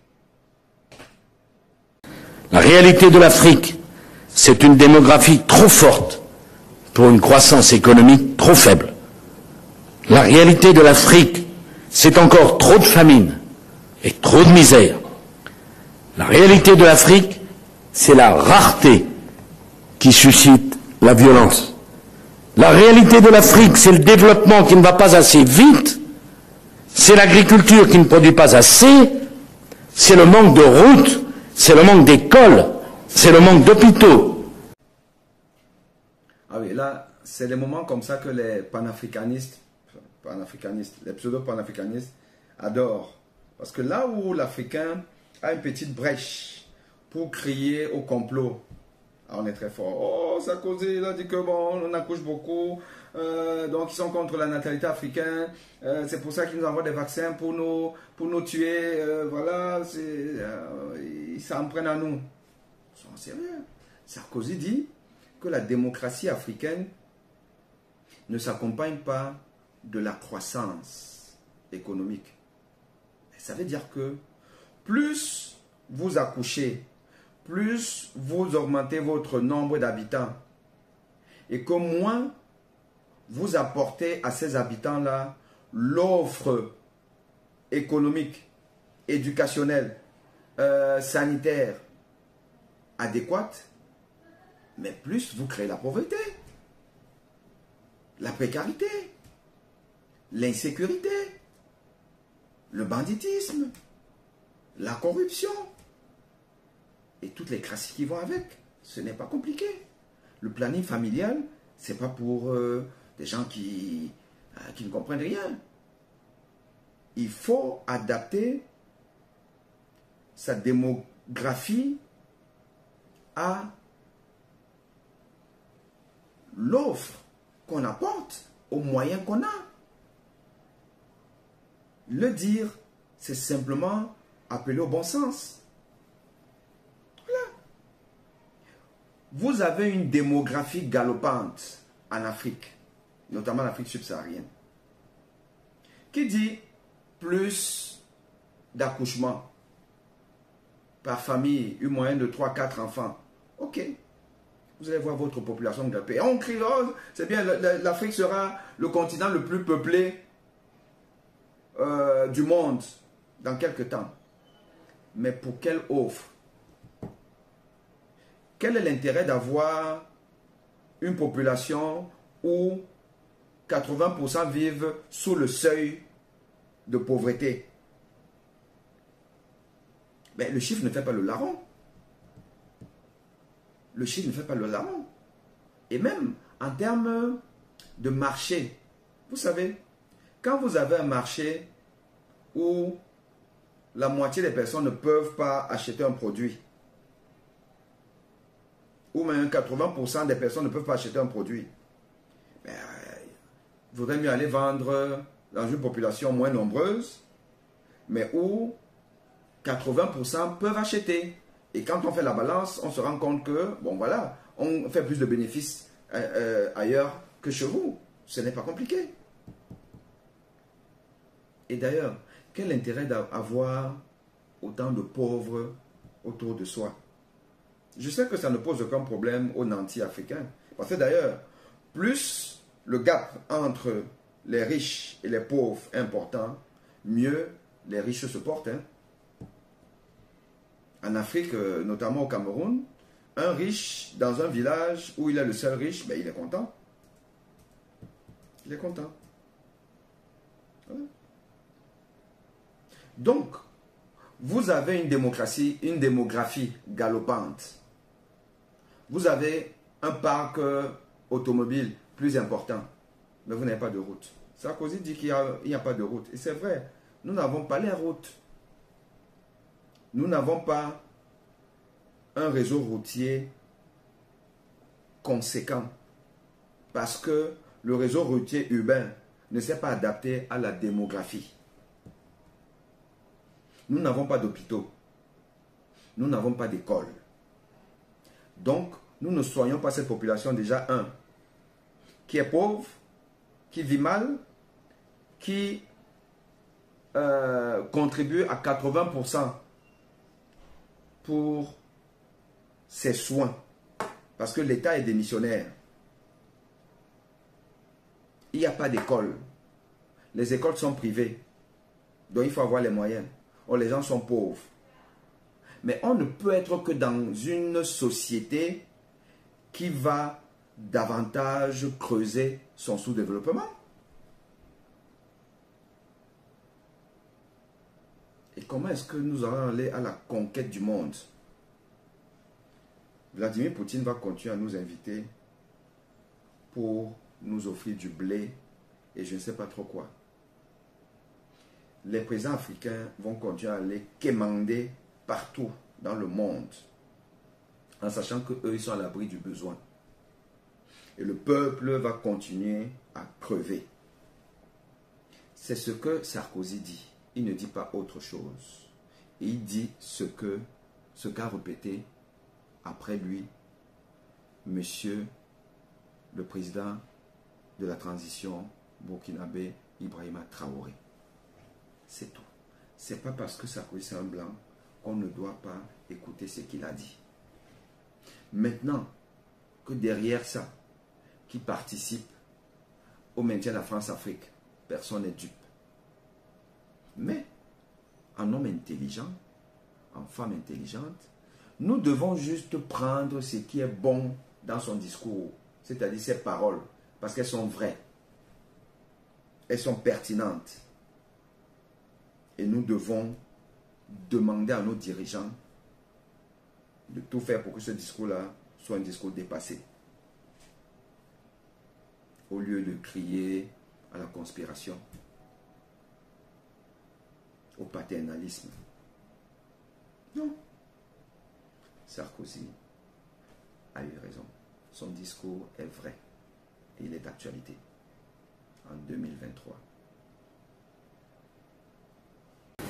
La réalité de l'Afrique, c'est une démographie trop forte pour une croissance économique trop faible. La réalité de l'Afrique, c'est encore trop de famine et trop de misère. La réalité de l'Afrique, c'est la rareté qui suscite la violence. La réalité de l'Afrique, c'est le développement qui ne va pas assez vite, c'est l'agriculture qui ne produit pas assez, c'est le manque de routes, c'est le manque d'écoles, c'est le manque d'hôpitaux. Ah oui, là, c'est des moments comme ça que les panafricanistes, les pseudo-panafricanistes adorent. Parce que là où l'Africain a une petite brèche pour crier au complot, on est très fort. Oh, Sarkozy, il a dit que bon, on accouche beaucoup, donc ils sont contre la natalité africaine, c'est pour ça qu'ils nous envoient des vaccins pour nous tuer, voilà, ils s'en prennent à nous. Ils sont sérieux. Sarkozy dit que la démocratie africaine ne s'accompagne pas de la croissance économique. Ça veut dire que plus vous accouchez, plus vous augmentez votre nombre d'habitants et que moins vous apportez à ces habitants-là l'offre économique, éducationnelle, sanitaire adéquate, mais plus vous créez la pauvreté, la précarité, l'insécurité, le banditisme, la corruption et toutes les crasseries qui vont avec. Ce n'est pas compliqué. Le planning familial, ce n'est pas pour des gens qui ne comprennent rien. Il faut adapter sa démographie à l'offre qu'on apporte, aux moyens qu'on a. Le dire, c'est simplement appeler au bon sens. Voilà. Vous avez une démographie galopante en Afrique, notamment en Afrique subsaharienne, qui dit plus d'accouchements par famille, une moyenne de 3-4 enfants. Ok. Vous allez voir votre population grimper. On crie, oh, c'est bien, l'Afrique sera le continent le plus peuplé du monde dans quelques temps. Mais pour quelle offre? Quel est l'intérêt d'avoir une population où 80% vivent sous le seuil de pauvreté? Mais le chiffre ne fait pas le larron. Le chiffre ne fait pas le larron. Et même en termes de marché, vous savez, quand vous avez un marché où la moitié des personnes ne peuvent pas acheter un produit, ou même 80% des personnes ne peuvent pas acheter un produit, il vaudrait mieux aller vendre dans une population moins nombreuse, mais où 80% peuvent acheter. Et quand on fait la balance, on se rend compte que, bon voilà, on fait plus de bénéfices ailleurs que chez vous. Ce n'est pas compliqué. Et d'ailleurs, quel intérêt d'avoir autant de pauvres autour de soi? Je sais que ça ne pose aucun problème aux nantis africains. Parce que d'ailleurs, plus le gap entre les riches et les pauvres est important, mieux les riches se portent. Hein. En Afrique, notamment au Cameroun, un riche dans un village où il est le seul riche, ben, il est content. Il est content. Voilà. Donc, vous avez une démographie galopante. Vous avez un parc automobile plus important, mais vous n'avez pas de route. Sarkozy dit qu'il n'y a pas de route. Et c'est vrai, nous n'avons pas les routes. Nous n'avons pas un réseau routier conséquent. Parce que le réseau routier urbain ne s'est pas adapté à la démographie. Nous n'avons pas d'hôpitaux. Nous n'avons pas d'école. Donc, nous ne soignons pas cette population déjà, qui est pauvre, qui vit mal, qui contribue à 80% pour ses soins. Parce que l'État est démissionnaire. Il n'y a pas d'école. Les écoles sont privées. Donc il faut avoir les moyens. Or, les gens sont pauvres. Mais on ne peut être que dans une société qui va davantage creuser son sous-développement. Et comment est-ce que nous allons aller à la conquête du monde? Vladimir Poutine va continuer à nous inviter pour nous offrir du blé et je ne sais pas trop quoi. Les présidents africains vont continuer à aller quémander partout dans le monde en sachant qu'eux, ils sont à l'abri du besoin. Et le peuple va continuer à crever. C'est ce que Sarkozy dit. Il ne dit pas autre chose. Il dit ce qu'a répété après lui monsieur le président de la transition burkinabé Ibrahima Traoré. C'est tout. C'est pas parce que Sarkozy c'est un blanc qu'on ne doit pas écouter ce qu'il a dit. Maintenant que derrière ça, qui participe au maintien de la France-Afrique, personne n'est dupe. Mais en homme intelligent, en femme intelligente, nous devons juste prendre ce qui est bon dans son discours, c'est-à-dire ses paroles, parce qu'elles sont vraies, elles sont pertinentes. Et nous devons demander à nos dirigeants de tout faire pour que ce discours-là soit un discours dépassé. Au lieu de crier à la conspiration, au paternalisme. Non. Sarkozy a eu raison. Son discours est vrai. Et il est d'actualité. En 2023.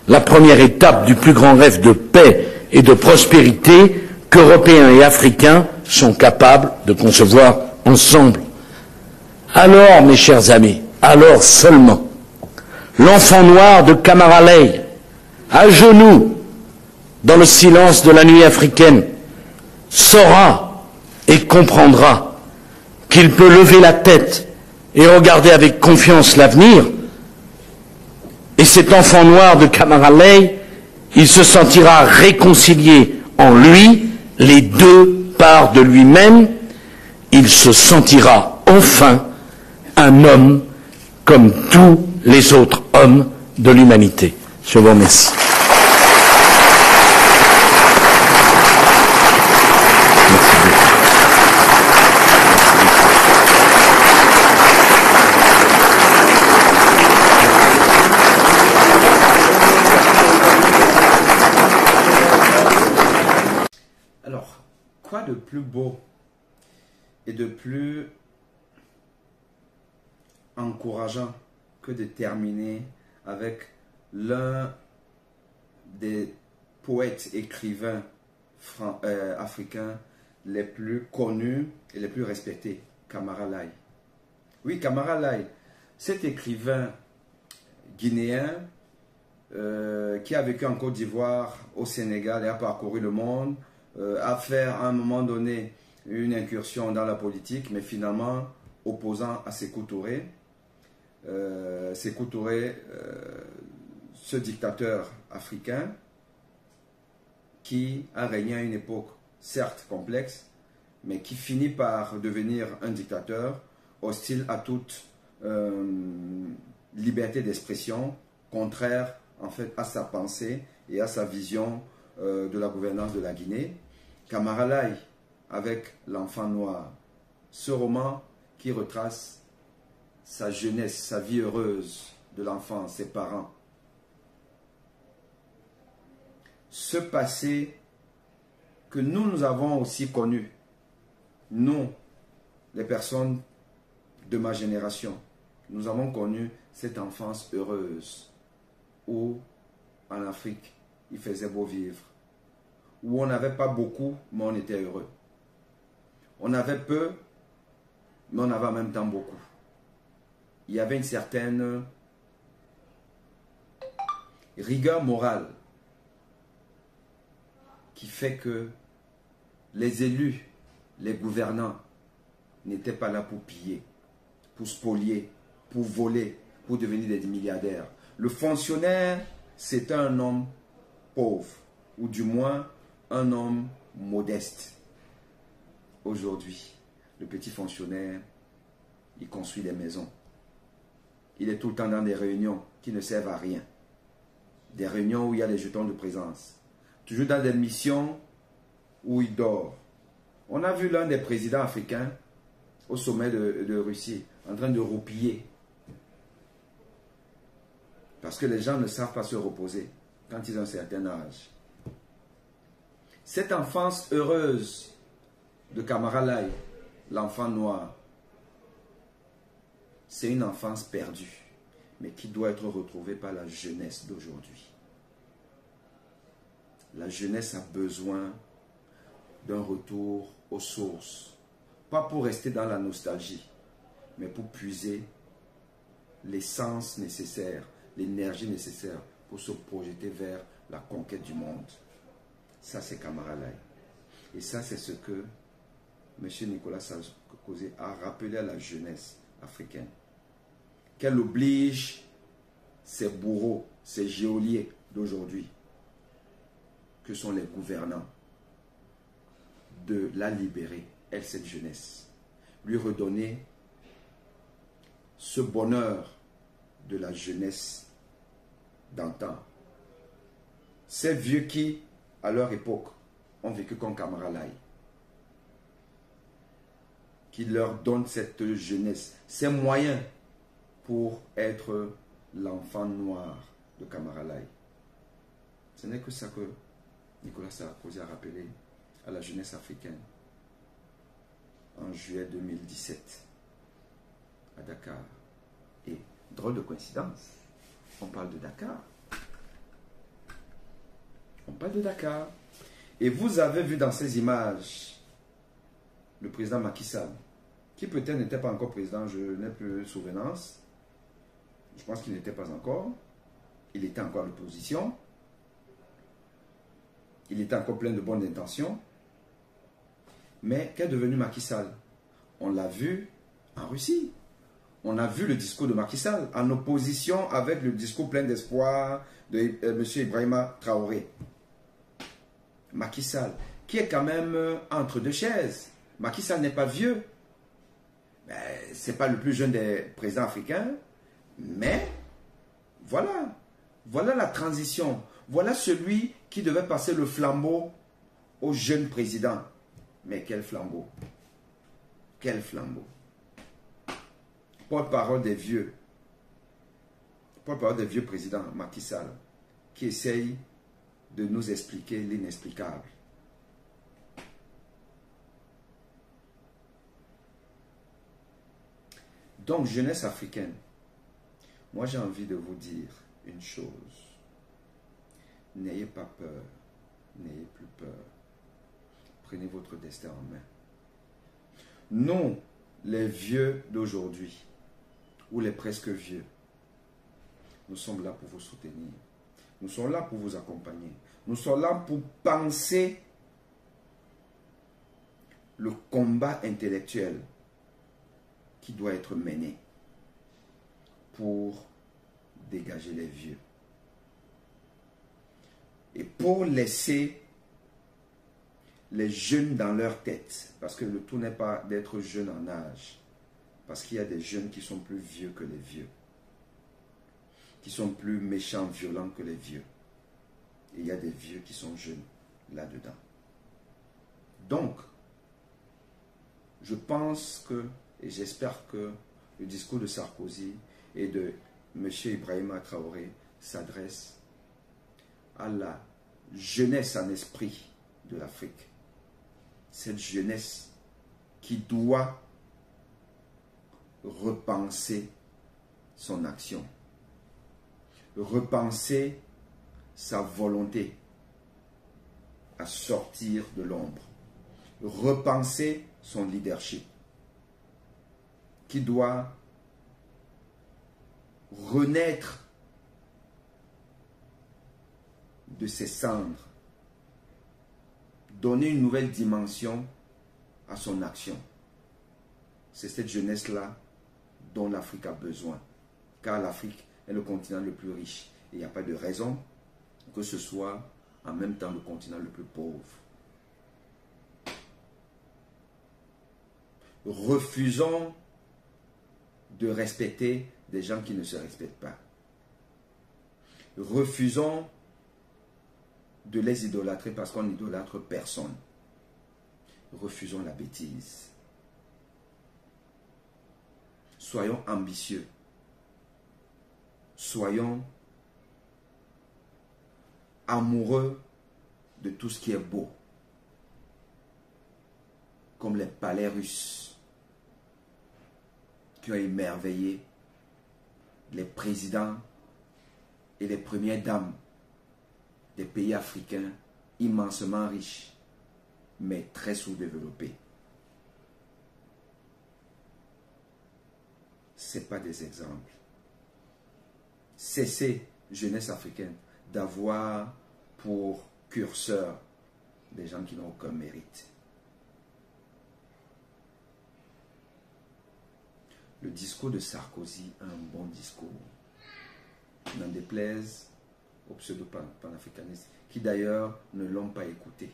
La première étape du plus grand rêve de paix et de prospérité qu'Européens et Africains sont capables de concevoir ensemble. Alors, mes chers amis, alors seulement, l'enfant noir de Camara Lay, à genoux, dans le silence de la nuit africaine, saura et comprendra qu'il peut lever la tête et regarder avec confiance l'avenir. Et cet enfant noir de Camara Lay, il se sentira réconcilié en lui les deux parts de lui-même. Il se sentira enfin un homme comme tous les autres hommes de l'humanité. Je vous remercie. Alors, quoi de plus beau et de plus encourageant que de terminer avec l'un des poètes écrivains africains les plus connus et les plus respectés, Camara Lay. Oui, Camara Lay, cet écrivain guinéen qui a vécu en Côte d'Ivoire, au Sénégal et a parcouru le monde, a fait à un moment donné une incursion dans la politique, mais finalement opposant à Sékou Touré. Sékou Touré, ce dictateur africain qui a régné à une époque certes complexe, mais qui finit par devenir un dictateur hostile à toute liberté d'expression, contraire en fait à sa pensée et à sa vision de la gouvernance de la Guinée. Camara Lay avec L'Enfant Noir, ce roman qui retrace sa jeunesse, sa vie heureuse de l'enfant, ses parents. Ce passé que nous avons aussi connu, nous, les personnes de ma génération, nous avons connu cette enfance heureuse où, en Afrique, il faisait beau vivre, où on n'avait pas beaucoup, mais on était heureux. On avait peu, mais on avait en même temps beaucoup. Il y avait une certaine rigueur morale qui fait que les élus, les gouvernants n'étaient pas là pour piller, pour spolier, pour voler, pour devenir des milliardaires. Le fonctionnaire, c'est un homme pauvre, ou du moins un homme modeste. Aujourd'hui, le petit fonctionnaire, il construit des maisons. Il est tout le temps dans des réunions qui ne servent à rien. Des réunions où il y a des jetons de présence. Toujours dans des missions où il dort. On a vu l'un des présidents africains au sommet de Russie en train de roupiller. Parce que les gens ne savent pas se reposer quand ils ont un certain âge. Cette enfance heureuse de Camara Laye, l'enfant noir, c'est une enfance perdue, mais qui doit être retrouvée par la jeunesse d'aujourd'hui. La jeunesse a besoin d'un retour aux sources, pas pour rester dans la nostalgie, mais pour puiser l'essence nécessaire, l'énergie nécessaire pour se projeter vers la conquête du monde. Ça, c'est Camara Laye. Et ça, c'est ce que M. Nicolas Sarkozy a rappelé à la jeunesse africaine. Qu'elle oblige ces bourreaux, ces geôliers d'aujourd'hui, que sont les gouvernants, de la libérer, elle, cette jeunesse. Lui redonner ce bonheur de la jeunesse d'antan. Ces vieux qui, à leur époque, ont vécu comme Camara Laye. Qui leur donne cette jeunesse, ces moyens pour être l'enfant noir de Camara Laye. Ce n'est que ça que Nicolas Sarkozy a rappelé à la jeunesse africaine en juillet 2017 à Dakar. Et drôle de coïncidence, on parle de Dakar. On parle de Dakar. Et vous avez vu dans ces images le président Macky Sall, qui peut-être n'était pas encore président, je n'ai plus souvenance. Je pense qu'il n'était pas encore. Il était encore à l'opposition. Il était encore plein de bonnes intentions. Mais qu'est devenu Macky Sall? On l'a vu en Russie. On a vu le discours de Macky Sall en opposition avec le discours plein d'espoir de M. Ibrahima Traoré. Macky Sall, qui est quand même entre deux chaises. Macky Sall n'est pas vieux. Ce n'est pas le plus jeune des présidents africains. Mais voilà. Voilà la transition. Voilà celui qui devait passer le flambeau au jeune président. Mais quel flambeau? Quel flambeau? Porte-parole des vieux. Porte-parole des vieux présidents, Macky Sall, qui essaye de nous expliquer l'inexplicable. Donc, jeunesse africaine, moi j'ai envie de vous dire une chose. N'ayez pas peur, n'ayez plus peur. Prenez votre destin en main. Nous, les vieux d'aujourd'hui, ou les presque vieux, nous sommes là pour vous soutenir. Nous sommes là pour vous accompagner. Nous sommes là pour penser le combat intellectuel qui doit être mené pour dégager les vieux. Et pour laisser les jeunes dans leur tête. Parce que le tout n'est pas d'être jeune en âge. Parce qu'il y a des jeunes qui sont plus vieux que les vieux. Qui sont plus méchants, violents que les vieux. Et il y a des vieux qui sont jeunes là-dedans. Donc, je pense que, et j'espère que le discours de Sarkozy et de M. Ibrahima Traoré s'adresse à la jeunesse en esprit de l'Afrique. cette jeunesse qui doit repenser son action, repenser sa volonté à sortir de l'ombre, repenser son leadership, qui doit renaître de ses cendres, donner une nouvelle dimension à son action. C'est cette jeunesse-là dont l'Afrique a besoin, car l'Afrique est le continent le plus riche et il n'y a pas de raison que ce soit en même temps le continent le plus pauvre. Refusons de respecter des gens qui ne se respectent pas. Refusons de les idolâtrer parce qu'on n'idolâtre personne. Refusons la bêtise. Soyons ambitieux. Soyons amoureux de tout ce qui est beau. Comme les palais russes qui ont émerveillé les présidents et les premières dames des pays africains immensement riches, mais très sous-développés. Ce n'est pas des exemples. Cessez, jeunesse africaine, d'avoir pour curseur des gens qui n'ont aucun mérite. Le discours de Sarkozy est un bon discours. N'en déplaise aux pseudo-panafricanistes, qui d'ailleurs ne l'ont pas écouté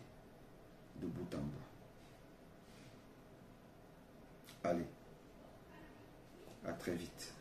de bout en bout. Allez, à très vite.